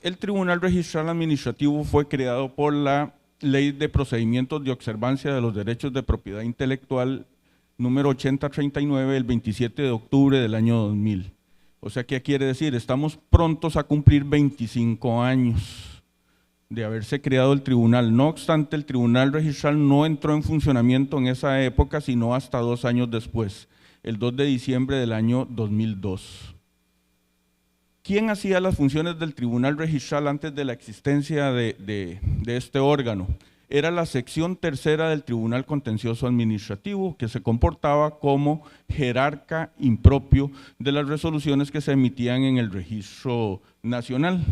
el Tribunal Registral Administrativo fue creado por la Ley de Procedimientos de Observancia de los Derechos de Propiedad Intelectual número 8039 del 27 de octubre del año 2000. O sea, ¿qué quiere decir? Estamos prontos a cumplir 25 años de haberse creado el tribunal. No obstante, el Tribunal Registral no entró en funcionamiento en esa época, sino hasta 2 años después, el 2 de diciembre del año 2002. ¿Quién hacía las funciones del Tribunal Registral antes de la existencia de este órgano? Era la sección tercera del Tribunal Contencioso Administrativo, que se comportaba como jerarca impropio de las resoluciones que se emitían en el registro nacional.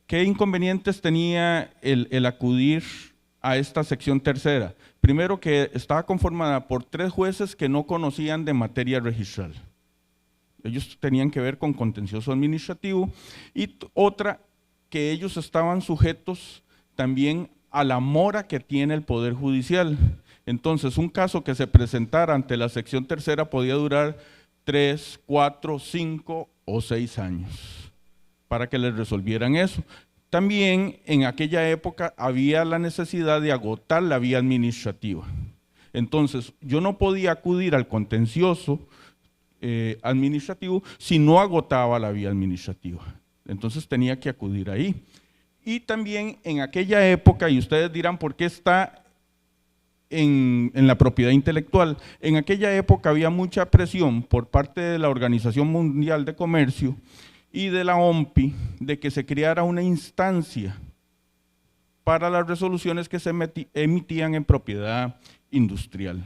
¿Qué inconvenientes tenía el acudir a esta sección tercera? Primero, que estaba conformada por 3 jueces que no conocían de materia registral. Ellos tenían que ver con contencioso administrativo, y otra, que ellos estaban sujetos también a la mora que tiene el Poder Judicial. Entonces, un caso que se presentara ante la sección tercera podía durar 3, 4, 5 o 6 años para que les resolvieran eso. También en aquella época había la necesidad de agotar la vía administrativa. Entonces, yo no podía acudir al contencioso administrativo si no agotaba la vía administrativa. Entonces tenía que acudir ahí. Y también en aquella época, y ustedes dirán, ¿por qué está en la propiedad intelectual? En aquella época había mucha presión por parte de la Organización Mundial de Comercio y de la OMPI de que se creara una instancia para las resoluciones que se emitían en propiedad industrial.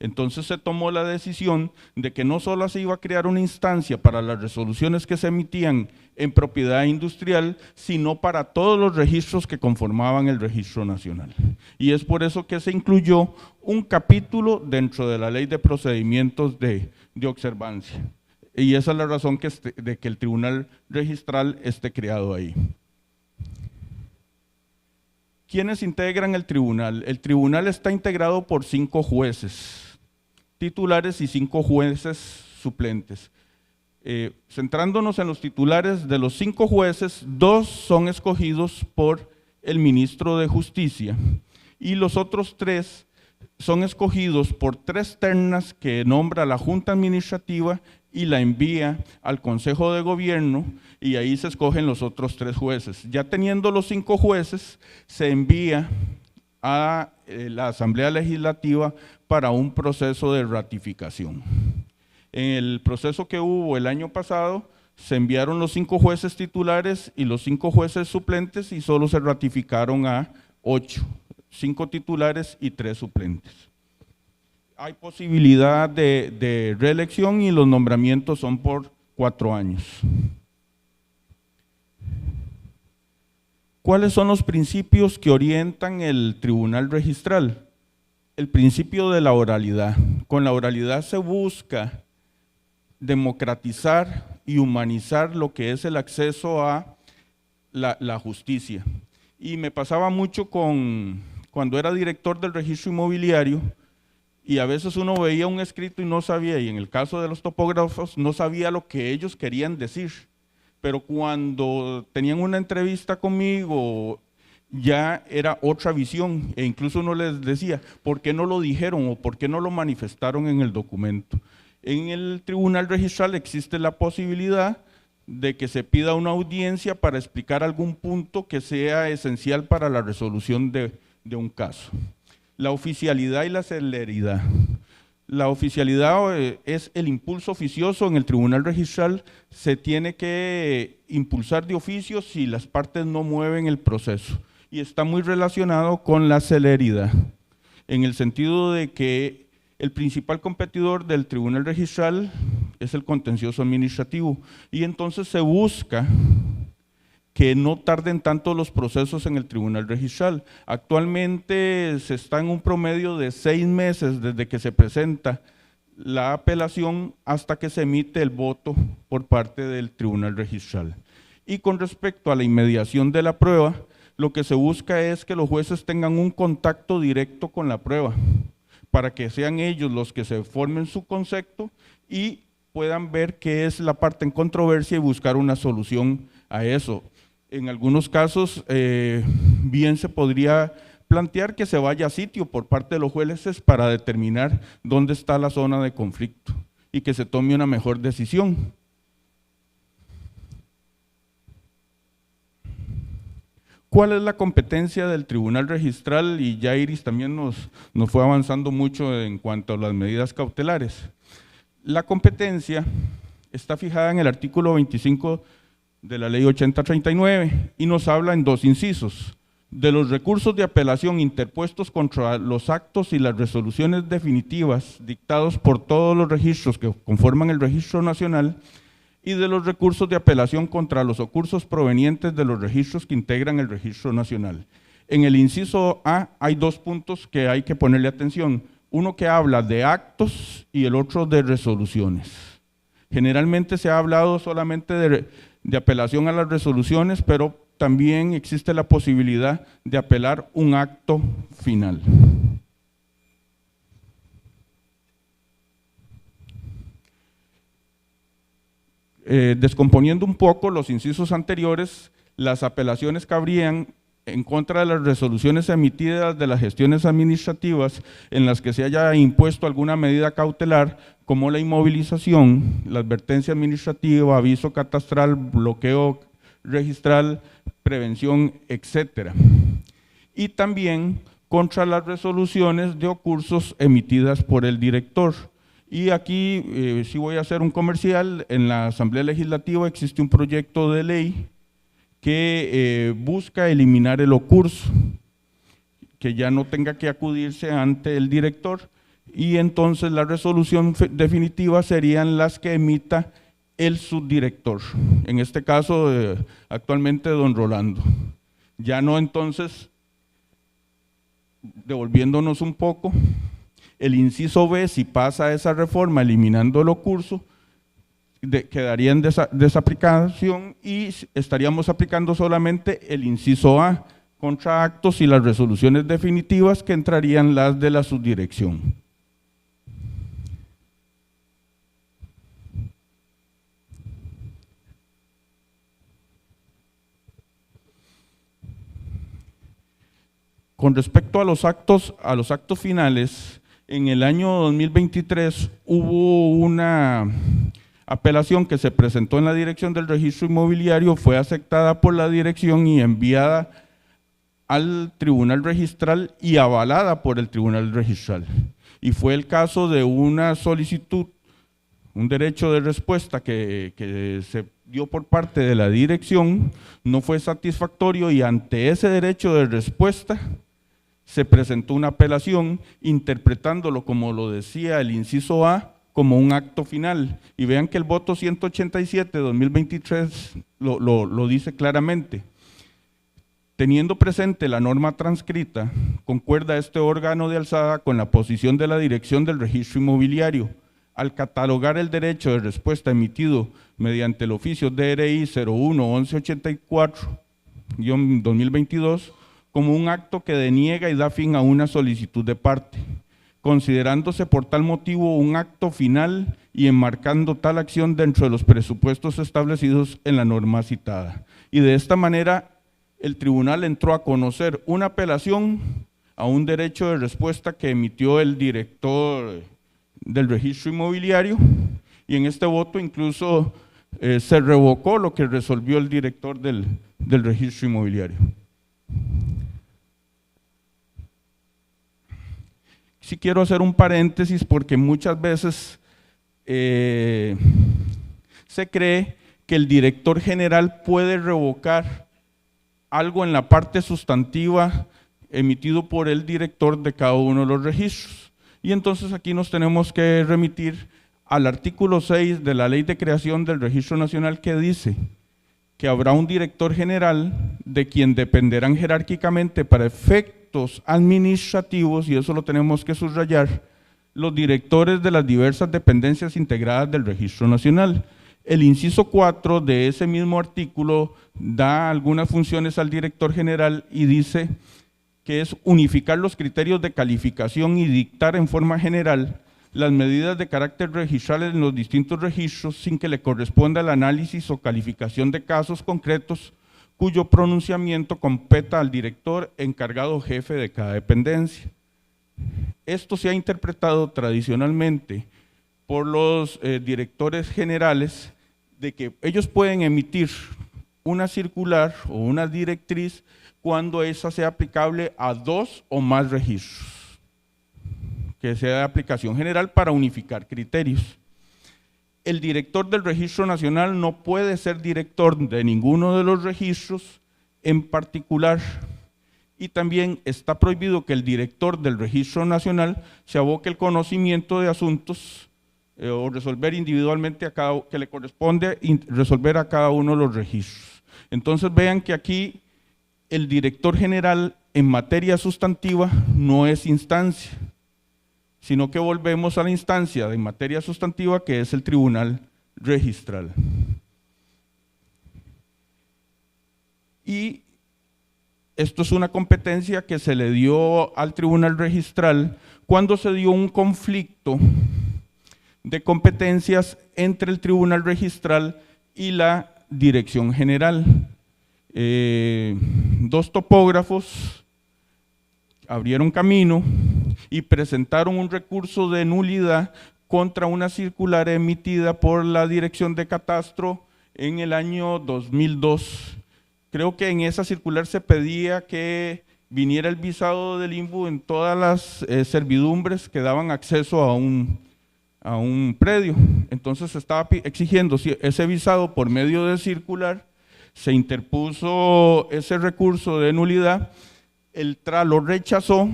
Entonces se tomó la decisión de que no solo se iba a crear una instancia para las resoluciones que se emitían en propiedad industrial, sino para todos los registros que conformaban el registro nacional. Y es por eso que se incluyó un capítulo dentro de la Ley de Procedimientos de Observancia. Y esa es la razón de que el Tribunal Registral esté creado ahí. ¿Quiénes integran el tribunal? El tribunal está integrado por 5 jueces titulares y 5 jueces suplentes. Centrándonos en los titulares, de los 5 jueces, 2 son escogidos por el ministro de Justicia y los otros 3 son escogidos por 3 ternas que nombra la Junta Administrativa y la envía al Consejo de Gobierno, y ahí se escogen los otros 3 jueces. Ya teniendo los 5 jueces, se envía a la Asamblea Legislativa para un proceso de ratificación. En el proceso que hubo el año pasado, se enviaron los 5 jueces titulares y los 5 jueces suplentes, y solo se ratificaron a 8, 5 titulares y 3 suplentes. Hay posibilidad de reelección y los nombramientos son por 4 años. ¿Cuáles son los principios que orientan el Tribunal Registral? El principio de la oralidad. Con la oralidad se busca democratizar y humanizar lo que es el acceso a la justicia. Y me pasaba mucho cuando era director del registro inmobiliario, y a veces uno veía un escrito y no sabía, y en el caso de los topógrafos no sabía lo que ellos querían decir, pero cuando tenían una entrevista conmigo ya era otra visión, e incluso uno les decía, ¿por qué no lo dijeron o por qué no lo manifestaron en el documento? En el Tribunal Registral existe la posibilidad de que se pida una audiencia para explicar algún punto que sea esencial para la resolución de un caso. La oficialidad y la celeridad. La oficialidad es el impulso oficioso. En el Tribunal Registral se tiene que impulsar de oficio si las partes no mueven el proceso, y está muy relacionado con la celeridad, en el sentido de que el principal competidor del Tribunal Registral es el contencioso administrativo, y entonces se busca que no tarden tanto los procesos en el Tribunal Registral. Actualmente se está en un promedio de 6 meses desde que se presenta la apelación hasta que se emite el voto por parte del Tribunal Registral. Y con respecto a la inmediación de la prueba, lo que se busca es que los jueces tengan un contacto directo con la prueba, para que sean ellos los que se formen su concepto y puedan ver qué es la parte en controversia y buscar una solución a eso. En algunos casos, bien se podría plantear que se vaya a sitio por parte de los jueces para determinar dónde está la zona de conflicto y que se tome una mejor decisión. ¿Cuál es la competencia del Tribunal Registral? Y ya Iris también nos fue avanzando mucho en cuanto a las medidas cautelares. La competencia está fijada en el artículo 25 de la Ley 8039 y nos habla en dos incisos: de los recursos de apelación interpuestos contra los actos y las resoluciones definitivas dictados por todos los registros que conforman el Registro Nacional, y de los recursos de apelación contra los ocursos provenientes de los registros que integran el Registro Nacional. En el inciso A hay dos puntos que hay que ponerle atención, uno que habla de actos y el otro de resoluciones. Generalmente se ha hablado solamente de apelación a las resoluciones, pero también existe la posibilidad de apelar un acto final. Descomponiendo un poco los incisos anteriores, las apelaciones cabrían en contra de las resoluciones emitidas de las gestiones administrativas en las que se haya impuesto alguna medida cautelar, como la inmovilización, la advertencia administrativa, aviso catastral, bloqueo registral, prevención, etcétera. Y también contra las resoluciones de ocursos emitidas por el director. Y aquí sí voy a hacer un comercial. En la Asamblea Legislativa existe un proyecto de ley que busca eliminar el ocurso, que ya no tenga que acudirse ante el director, y entonces la resolución definitiva serían las que emita el subdirector, en este caso actualmente don Rolando. Ya no, entonces, devolviéndonos un poco, el inciso B, si pasa esa reforma eliminando el ocurso, quedaría en desaplicación y estaríamos aplicando solamente el inciso A, contra actos y las resoluciones definitivas, que entrarían las de la subdirección. Con respecto a los actos finales, en el año 2023 hubo una apelación que se presentó en la dirección del registro inmobiliario, fue aceptada por la dirección y enviada al Tribunal Registral y avalada por el Tribunal Registral. Y fue el caso de una solicitud, un derecho de respuesta que se dio por parte de la dirección, no fue satisfactorio, y ante ese derecho de respuesta se presentó una apelación interpretándolo, como lo decía el inciso A, como un acto final. Y vean que el voto 187 de 2023 lo dice claramente. Teniendo presente la norma transcrita, concuerda este órgano de alzada con la posición de la dirección del registro inmobiliario al catalogar el derecho de respuesta emitido mediante el oficio DRI 01-1184-2022 como un acto que deniega y da fin a una solicitud de parte, considerándose por tal motivo un acto final y enmarcando tal acción dentro de los presupuestos establecidos en la norma citada. Y de esta manera el tribunal entró a conocer una apelación a un derecho de respuesta que emitió el director del registro inmobiliario, y en este voto incluso se revocó lo que resolvió el director del registro inmobiliario. Sí quiero hacer un paréntesis porque muchas veces se cree que el director general puede revocar algo en la parte sustantiva emitido por el director de cada uno de los registros. Y entonces aquí nos tenemos que remitir al artículo 6 de la Ley de Creación del Registro Nacional, que dice que habrá un director general de quien dependerán jerárquicamente para efectos administrativos, y eso lo tenemos que subrayar, los directores de las diversas dependencias integradas del Registro Nacional. El inciso 4 de ese mismo artículo da algunas funciones al director general y dice que es unificar los criterios de calificación y dictar en forma general las medidas de carácter registral en los distintos registros sin que le corresponda el análisis o calificación de casos concretos cuyo pronunciamiento competa al director encargado jefe de cada dependencia. Esto se ha interpretado tradicionalmente por los directores generales de que ellos pueden emitir una circular o una directriz cuando esa sea aplicable a 2 o más registros, que sea de aplicación general para unificar criterios. El director del Registro Nacional no puede ser director de ninguno de los registros en particular, y también está prohibido que el director del Registro Nacional se aboque el conocimiento de asuntos o resolver individualmente que le corresponde resolver a cada uno de los registros. Entonces vean que aquí el director general en materia sustantiva no es instancia, sino que volvemos a la instancia de materia sustantiva que es el Tribunal Registral. Y esto es una competencia que se le dio al Tribunal Registral cuando se dio un conflicto de competencias entre el Tribunal Registral y la Dirección General. 2 topógrafos abrieron camino y presentaron un recurso de nulidad contra una circular emitida por la Dirección de Catastro en el año 2002. Creo que en esa circular se pedía que viniera el visado del INVU en todas las servidumbres que daban acceso a un predio. Entonces se estaba exigiendo ese visado por medio de circular, se interpuso ese recurso de nulidad, el TRA lo rechazó,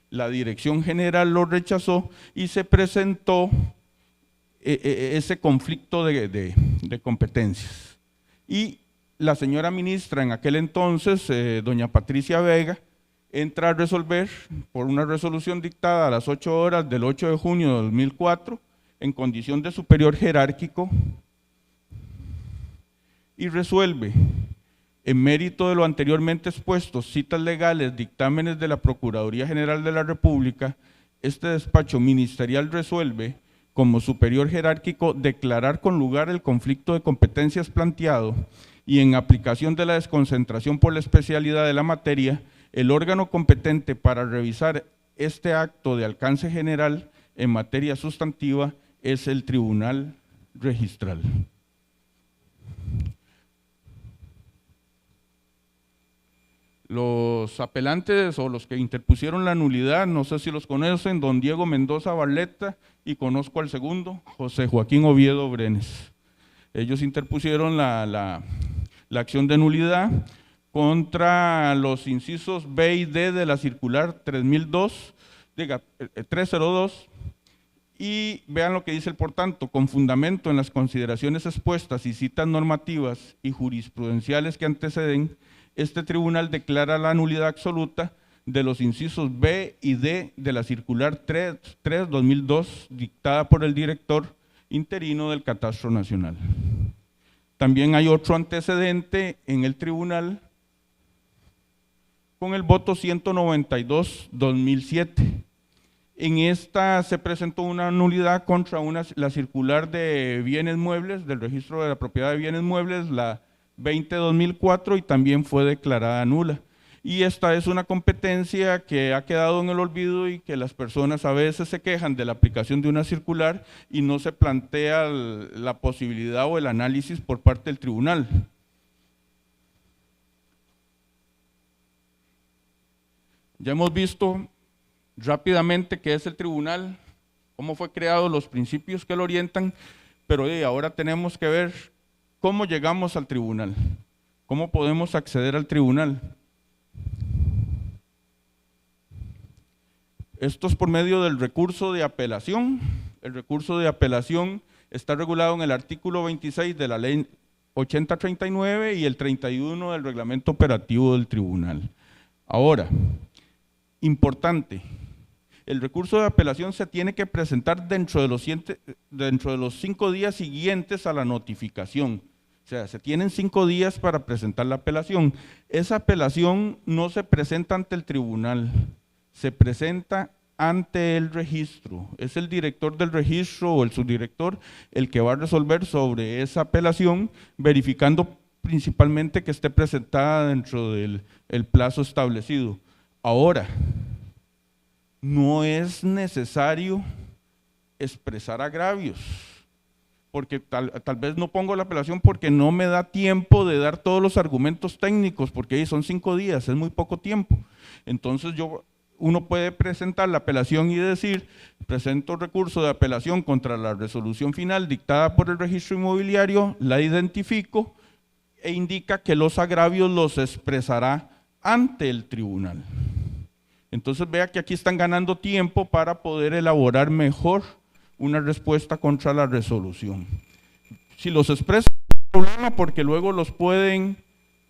la Dirección General lo rechazó y se presentó ese conflicto de competencias. Y la señora ministra en aquel entonces, doña Patricia Vega, entra a resolver por una resolución dictada a las 8 horas del 8 de junio de 2004 en condición de superior jerárquico y resuelve en mérito de lo anteriormente expuesto, citas legales, dictámenes de la Procuraduría General de la República. Este despacho ministerial resuelve como superior jerárquico declarar con lugar el conflicto de competencias planteado y en aplicación de la desconcentración por la especialidad de la materia, el órgano competente para revisar este acto de alcance general en materia sustantiva es el Tribunal Registral. Los apelantes o los que interpusieron la nulidad, no sé si los conocen, don Diego Mendoza Barletta, y conozco al segundo, José Joaquín Oviedo Brenes. Ellos interpusieron la acción de nulidad contra los incisos B y D de la circular 302, y vean lo que dice el por tanto: con fundamento en las consideraciones expuestas y citas normativas y jurisprudenciales que anteceden, este tribunal declara la nulidad absoluta de los incisos B y D de la circular 3/2002 dictada por el director interino del Catastro Nacional. También hay otro antecedente en el tribunal con el voto 192/2007. En esta se presentó una nulidad contra la circular de bienes muebles, del registro de la propiedad de bienes muebles, la 20/2004, y también fue declarada nula. Y esta es una competencia que ha quedado en el olvido y que las personas a veces se quejan de la aplicación de una circular y no se plantea la posibilidad o el análisis por parte del tribunal. Ya hemos visto rápidamente qué es el tribunal, cómo fue creado, los principios que lo orientan, pero ahora tenemos que ver cómo llegamos al tribunal, cómo podemos acceder al tribunal. Esto es por medio del recurso de apelación. El recurso de apelación está regulado en el artículo 26 de la ley 8039 y el 31 del reglamento operativo del tribunal. Ahora, importante, el recurso de apelación se tiene que presentar dentro de los 5 días siguientes a la notificación. O sea, se tienen 5 días para presentar la apelación. Esa apelación no se presenta ante el tribunal, se presenta ante el registro. Es el director del registro o el subdirector el que va a resolver sobre esa apelación, verificando principalmente que esté presentada dentro del plazo establecido. Ahora, no es necesario expresar agravios, porque tal vez no pongo la apelación porque no me da tiempo de dar todos los argumentos técnicos, porque ahí son 5 días, es muy poco tiempo. Entonces uno puede presentar la apelación y decir, presento recurso de apelación contra la resolución final dictada por el registro inmobiliario, la identifico e indica que los agravios los expresará ante el tribunal. Entonces vea que aquí están ganando tiempo para poder elaborar mejor una respuesta contra la resolución. Si los expresan, no hay problema porque luego los pueden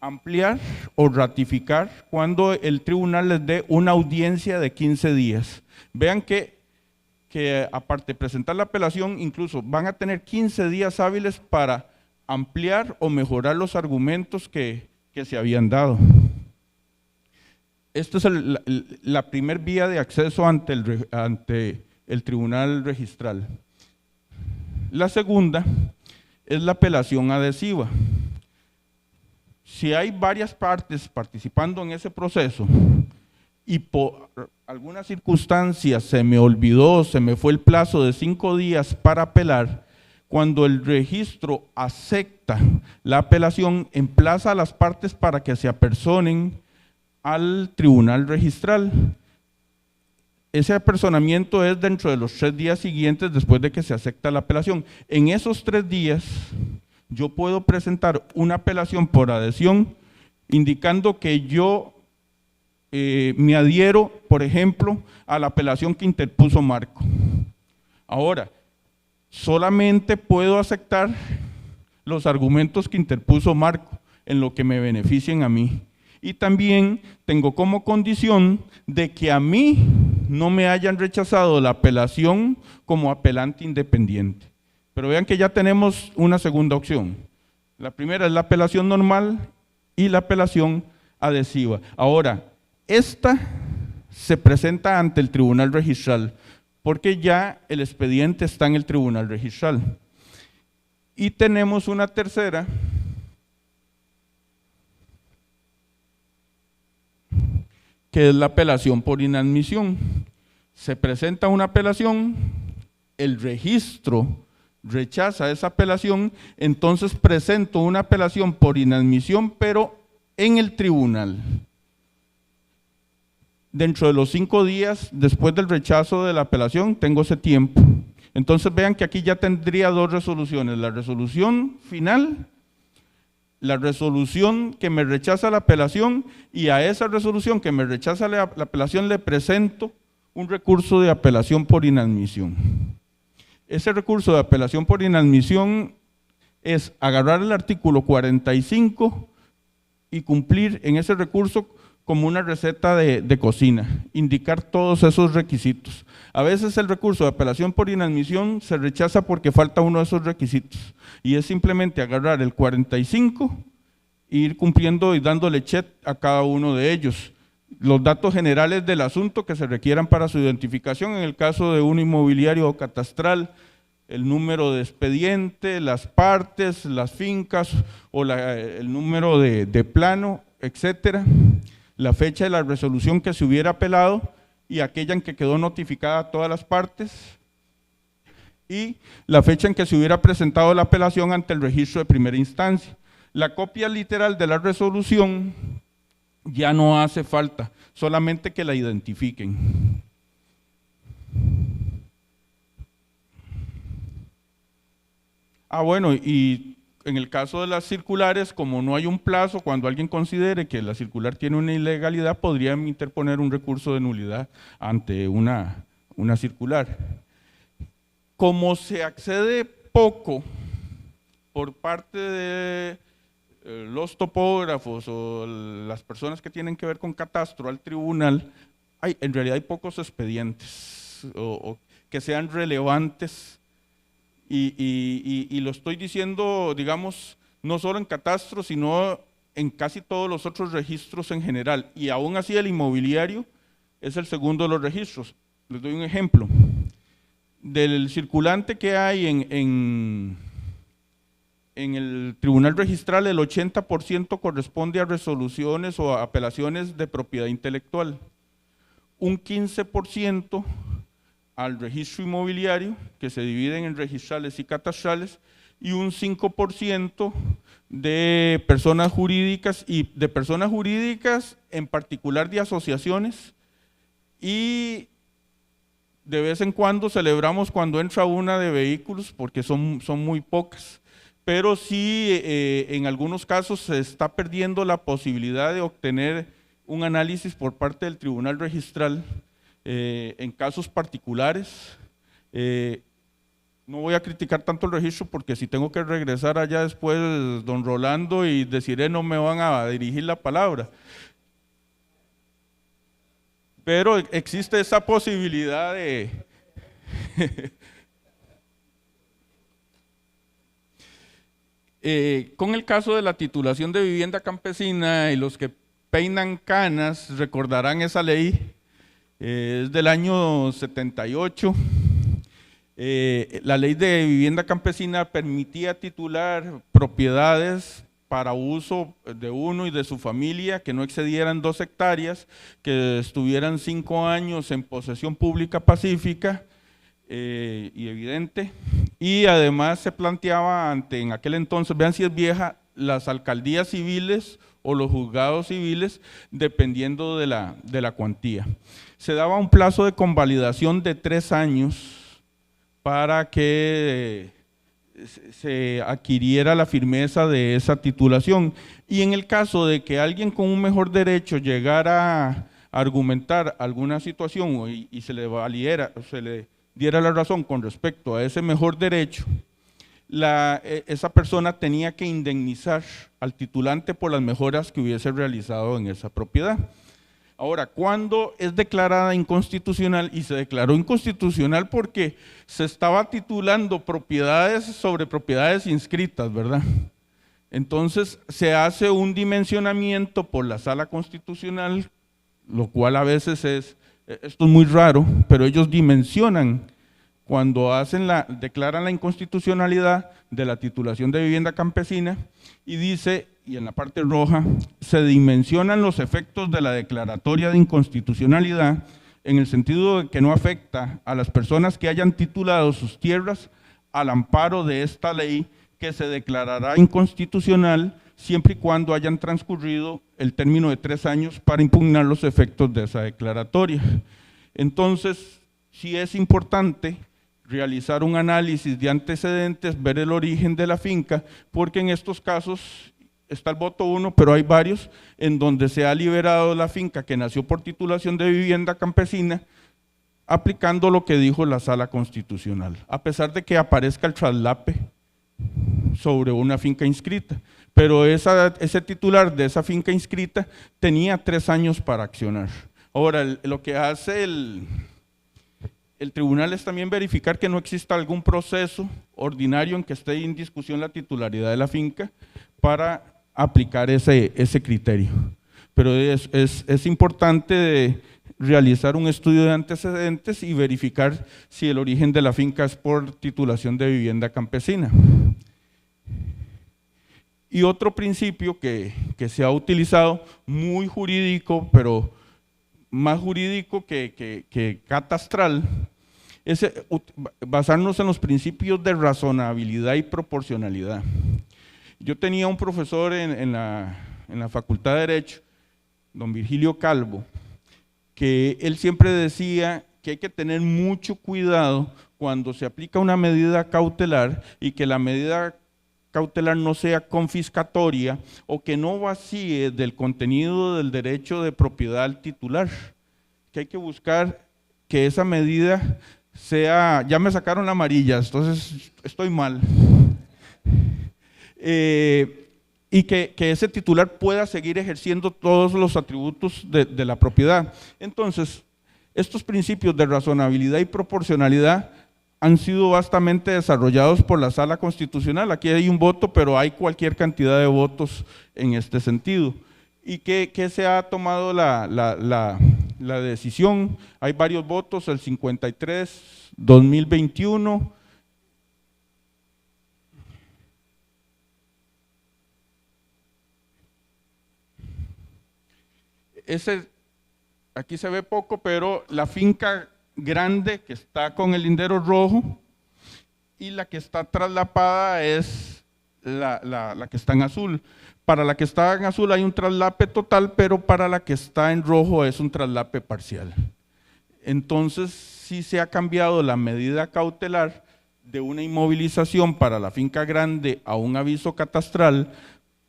ampliar o ratificar cuando el tribunal les dé una audiencia de 15 días. Vean que aparte de presentar la apelación, incluso van a tener 15 días hábiles para ampliar o mejorar los argumentos que se habían dado. Esta es la primer vía de acceso ante el tribunal registral. La segunda es la apelación adhesiva. Si hay varias partes participando en ese proceso y por alguna circunstancia se me olvidó, se me fue el plazo de 5 días para apelar, cuando el registro acepta la apelación, emplaza a las partes para que se apersonen al tribunal registral. Ese apersonamiento es dentro de los 3 días siguientes después de que se acepta la apelación. En esos 3 días yo puedo presentar una apelación por adhesión indicando que yo me adhiero, por ejemplo, a la apelación que interpuso Marco. Ahora, solamente puedo aceptar los argumentos que interpuso Marco en lo que me beneficien a mí. Y también tengo como condición de que a mí no me hayan rechazado la apelación como apelante independiente. Pero vean que ya tenemos una segunda opción. La primera es la apelación normal y la apelación adhesiva. Ahora, esta se presenta ante el tribunal registral porque ya el expediente está en el tribunal registral. Y tenemos una tercera, que es la apelación por inadmisión. Se presenta una apelación, el registro rechaza esa apelación, entonces presento una apelación por inadmisión, pero en el tribunal. Dentro de los 5 días después del rechazo de la apelación, tengo ese tiempo. Entonces vean que aquí ya tendría 2 resoluciones, la resolución final, la resolución que me rechaza la apelación, y a esa resolución que me rechaza la apelación le presento un recurso de apelación por inadmisión. Ese recurso de apelación por inadmisión es agarrar el artículo 45 y cumplir en ese recurso como una receta de cocina, indicar todos esos requisitos. A veces el recurso de apelación por inadmisión se rechaza porque falta uno de esos requisitos, y es simplemente agarrar el 45 e ir cumpliendo y dándole check a cada uno de ellos. Los datos generales del asunto que se requieran para su identificación, en el caso de un inmobiliario o catastral, el número de expediente, las partes, las fincas o el número de plano, etcétera, la fecha de la resolución que se hubiera apelado y aquella en que quedó notificada a todas las partes, y la fecha en que se hubiera presentado la apelación ante el registro de primera instancia. La copia literal de la resolución ya no hace falta, solamente que la identifiquen. Bueno, y en el caso de las circulares, como no hay un plazo, cuando alguien considere que la circular tiene una ilegalidad, podrían interponer un recurso de nulidad ante una circular. Como se accede poco por parte de los topógrafos o las personas que tienen que ver con catastro al tribunal, en realidad hay pocos expedientes o que sean relevantes. Y lo estoy diciendo, digamos, no solo en catastro, sino en casi todos los otros registros en general. Y aún así el inmobiliario es el segundo de los registros. Les doy un ejemplo. Del circulante que hay en en el tribunal registral el 80% corresponde a resoluciones o a apelaciones de propiedad intelectual, un 15% al registro inmobiliario, que se dividen en registrales y catastrales, y un 5% de personas jurídicas, y de personas jurídicas en particular de asociaciones, y de vez en cuando celebramos cuando entra una de vehículos, porque son muy pocas, pero sí en algunos casos se está perdiendo la posibilidad de obtener un análisis por parte del tribunal registral en casos particulares. No voy a criticar tanto el registro porque si tengo que regresar allá después, don Rolando y Desiree no me van a dirigir la palabra. Pero existe esa posibilidad de… con el caso de la titulación de vivienda campesina, y los que peinan canas recordarán esa ley, es del año 78. La ley de vivienda campesina permitía titular propiedades para uso de uno y de su familia que no excedieran 2 hectáreas, que estuvieran 5 años en posesión pública pacífica y evidente, y además se planteaba en aquel entonces, vean si es vieja, las alcaldías civiles o los juzgados civiles, dependiendo de la cuantía. Se daba un plazo de convalidación de 3 años para que se adquiriera la firmeza de esa titulación, y en el caso de que alguien con un mejor derecho llegara a argumentar alguna situación y se le valiera, se le diera la razón con respecto a ese mejor derecho, esa persona tenía que indemnizar al titulante por las mejoras que hubiese realizado en esa propiedad. Ahora, ¿cuándo es declarada inconstitucional? Y se declaró inconstitucional porque se estaba titulando propiedades sobre propiedades inscritas, ¿verdad? Entonces se hace un dimensionamiento por la Sala Constitucional, lo cual a veces esto es muy raro, pero ellos dimensionan cuando declaran la inconstitucionalidad de la titulación de vivienda campesina, y dice, y en la parte roja, se dimensionan los efectos de la declaratoria de inconstitucionalidad en el sentido de que no afecta a las personas que hayan titulado sus tierras al amparo de esta ley, que se declarará inconstitucional siempre y cuando hayan transcurrido el término de 3 años para impugnar los efectos de esa declaratoria. Entonces, sí es importante realizar un análisis de antecedentes, ver el origen de la finca, porque en estos casos está el voto 1, pero hay varios en donde se ha liberado la finca que nació por titulación de vivienda campesina, aplicando lo que dijo la Sala Constitucional, a pesar de que aparezca el traslape sobre una finca inscrita, pero ese titular de esa finca inscrita tenía 3 años para accionar. Ahora, lo que hace el tribunal es también verificar que no exista algún proceso ordinario en que esté en discusión la titularidad de la finca para aplicar ese criterio. Pero es importante realizar un estudio de antecedentes y verificar si el origen de la finca es por titulación de vivienda campesina. Y otro principio que se ha utilizado, muy jurídico, pero más jurídico que catastral, es basarnos en los principios de razonabilidad y proporcionalidad. Yo tenía un profesor en la Facultad de Derecho, don Virgilio Calvo, que él siempre decía que hay que tener mucho cuidado cuando se aplica una medida cautelar, y que la medida cautelar no sea confiscatoria o que no vacíe del contenido del derecho de propiedad al titular, que hay que buscar que esa medida sea… Ya me sacaron la amarilla, entonces estoy mal. Y que ese titular pueda seguir ejerciendo todos los atributos de la propiedad. Entonces, estos principios de razonabilidad y proporcionalidad han sido vastamente desarrollados por la Sala Constitucional. Aquí hay un voto, pero hay cualquier cantidad de votos en este sentido. ¿Y qué se ha tomado la decisión? Hay varios votos, el 53, 2021, aquí se ve poco, pero la finca grande que está con el lindero rojo y la que está traslapada es la que está en azul. Para la que está en azul hay un traslape total, pero para la que está en rojo es un traslape parcial. Entonces, sí se ha cambiado la medida cautelar de una inmovilización para la finca grande a un aviso catastral,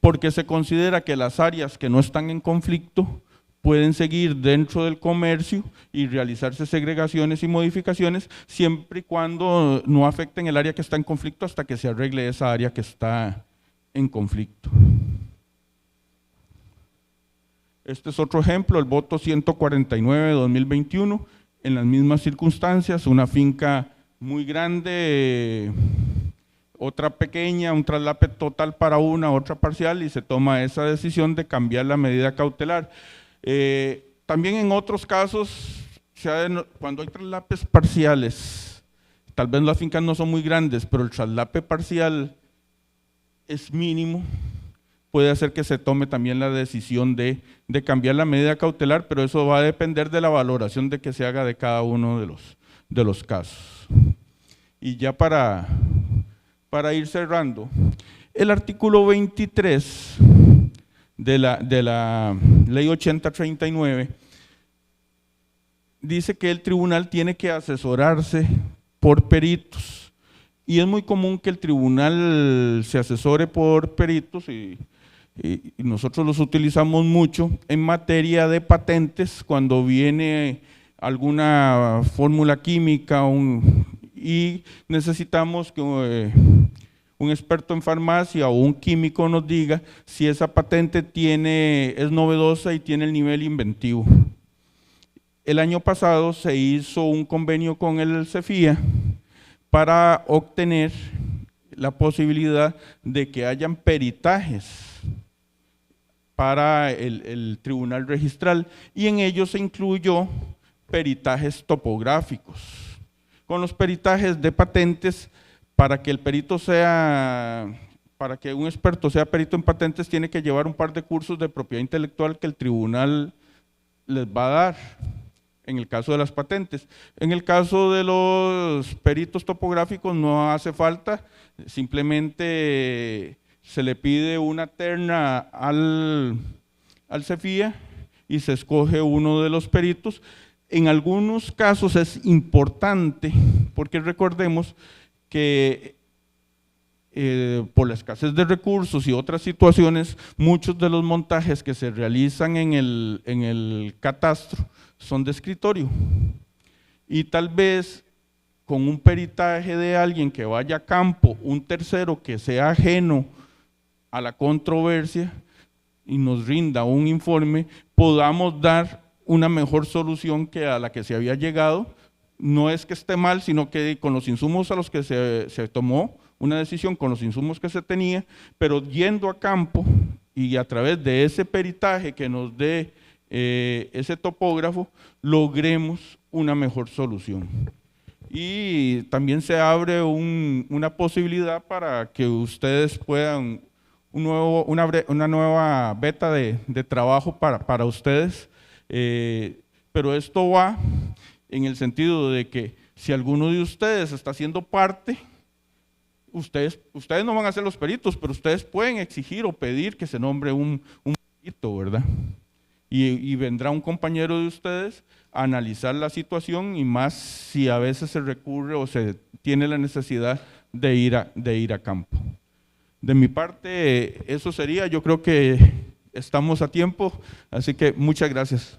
porque se considera que las áreas que no están en conflicto pueden seguir dentro del comercio y realizarse segregaciones y modificaciones siempre y cuando no afecten el área que está en conflicto hasta que se arregle esa área que está en conflicto. Este es otro ejemplo, el voto 149 de 2021, en las mismas circunstancias, una finca muy grande, otra pequeña, un traslape total para una, otra parcial, y se toma esa decisión de cambiar la medida cautelar. También en otros casos, cuando hay traslapes parciales, tal vez las fincas no son muy grandes, pero el traslape parcial es mínimo, puede hacer que se tome también la decisión de cambiar la medida cautelar, pero eso va a depender de la valoración de que se haga de cada uno de los casos. Y ya para ir cerrando, el artículo 23 de la ley 8039 dice que el tribunal tiene que asesorarse por peritos, y es muy común que el tribunal se asesore por peritos y nosotros los utilizamos mucho en materia de patentes cuando viene alguna fórmula química y necesitamos que un experto en farmacia o un químico nos diga si esa patente es novedosa y tiene el nivel inventivo. El año pasado se hizo un convenio con el CEFIA para obtener la posibilidad de que hayan peritajes para el tribunal registral, y en ellos se incluyó peritajes topográficos. Con los peritajes de patentes, para que un experto sea perito en patentes, tiene que llevar un par de cursos de propiedad intelectual que el tribunal les va a dar, en el caso de las patentes. En el caso de los peritos topográficos no hace falta, simplemente se le pide una terna al CEFIA y se escoge uno de los peritos. En algunos casos es importante, porque recordemos que por la escasez de recursos y otras situaciones, muchos de los montajes que se realizan en el catastro son de escritorio, y tal vez con un peritaje de alguien que vaya a campo, un tercero que sea ajeno a la controversia y nos rinda un informe, podamos dar una mejor solución que a la que se había llegado. No es que esté mal, sino que con los insumos a los que se tomó una decisión, con los insumos que se tenía, pero yendo a campo y a través de ese peritaje que nos dé ese topógrafo, logremos una mejor solución. Y también se abre una posibilidad para que ustedes puedan, una nueva beta de trabajo para ustedes, pero esto va en el sentido de que si alguno de ustedes está siendo parte, ustedes no van a ser los peritos, pero ustedes pueden exigir o pedir que se nombre un perito, ¿verdad? Y vendrá un compañero de ustedes a analizar la situación, y más si a veces se recurre o se tiene la necesidad de ir a campo. De mi parte, eso sería. Yo creo que estamos a tiempo, así que muchas gracias.